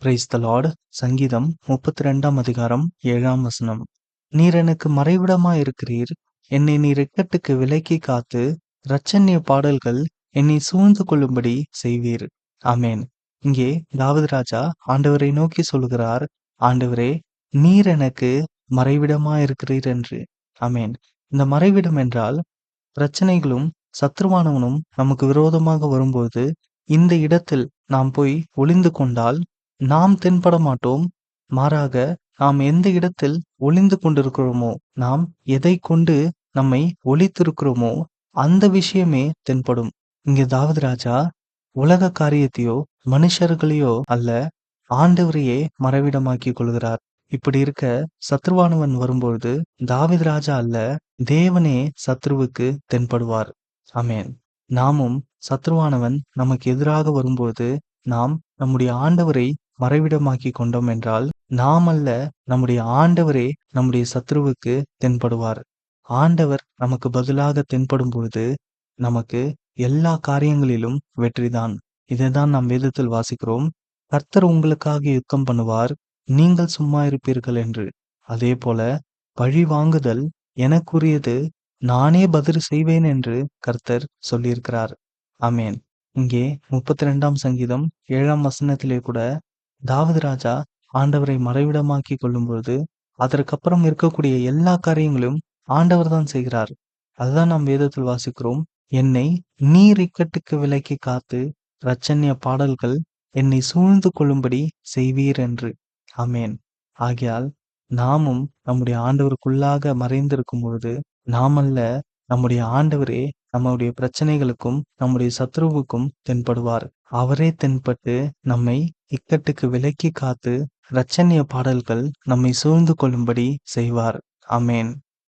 Praise the Lord. சங்கீதம் 32ஆம் அதிகாரம் 7ஆம் வசனம். நீர் எனக்கு மறைவிடமாயிருக்கிறீர், என்னை நீர் இக்கட்டுக்கு விலக்கி காத்து இரட்சண்ய பாடல்கள் என்னை சூழ்ந்து கொள்ளும்படி செய்வீர். ஆமென். இங்கே தாவீது ராஜா ஆண்டவரை நோக்கி சொல்கிறார், ஆண்டவரே நீர் எனக்கு மறைவிடமாயிருக்கிறீர் என்று. ஆமென். இந்த மறைவிடம் என்றால் பிரச்சனைகளும் சத்ருவானவனும் நமக்கு விரோதமாக வரும்போது இந்த இடத்தில் நாம் போய் ஒளிந்து கொண்டால் நாம் தென்பட மாட்டோம். மாறாக நாம் எந்த இடத்தில் ஒளிந்து கொண்டிருக்கிறோமோ, நாம் எதை கொண்டு நம்மை ஒளித்திருக்கிறோமோ அந்த விஷயமே தென்படும். இங்கே தாவீது ராஜா உலக காரியத்தையோ மனுஷர்களையோ அல்ல, ஆண்டவரையே மறைவிடமாக்கி கொள்கிறார். இப்படி இருக்க சத்ருவானவன் வரும்பொழுது தாவீது ராஜா அல்ல, தேவனே சத்ருவுக்கு தென்படுவார். ஆமென். நாமும் சத்ருவானவன் நமக்கு எதிராக வரும்போது நாம் நம்முடைய ஆண்டவரை மறைவிடமாக்கி கொண்டோம் என்றால், நாம் அல்ல, நம்முடைய ஆண்டவரே நம்முடைய சத்ருவுக்கு தென்படுவார். ஆண்டவர் நமக்கு பதிலாக தென்படும் பொழுது நமக்கு எல்லா காரியங்களிலும் வெற்றிதான். இதைதான் நாம் வேதத்தில் வாசிக்கிறோம். கர்த்தர் உங்களுக்காக யுத்தம் பண்ணுவார், நீங்கள் சும்மா இருப்பீர்கள் என்று. அதே போல பழி வாங்குதல் எனக்குரியது, நானே பதில் செய்வேன் என்று கர்த்தர் சொல்லியிருக்கிறார். ஆமென். இங்கே 32ஆம் சங்கீதம் 7ஆம் வசனத்திலே கூட தாவீது ராஜா ஆண்டவரை மறைவிடமாக்கி கொள்ளும்பொழுது அதற்கப்புறம் இருக்கக்கூடிய எல்லா காரியங்களும் ஆண்டவர் தான் செய்கிறார். அதுதான் நாம் வேதத்தில் வாசிக்கிறோம். என்னை நீர் இக்கட்டுக்கு விலக்கி காத்து இரட்சண்ய பாடல்கள் என்னை சூழ்ந்து கொள்ளும்படி செய்வீர் என்று. ஆமென். ஆகையால் நாமும் நம்முடைய ஆண்டவருக்குள்ளாக மறைந்திருக்கும் பொழுது நாமல்ல, நம்முடைய ஆண்டவரே நம்முடைய பிரச்சனைகளுக்கும் நம்முடைய சத்ருவுக்கும் தென்படுவார். அவரே தென்பட்டு நம்மை இக்கட்டுக்கு விலக்கி காத்து இரட்சண்ய பாடல்கள் நம்மை சூழ்ந்து கொள்ளும்படி செய்வார். ஆமென்.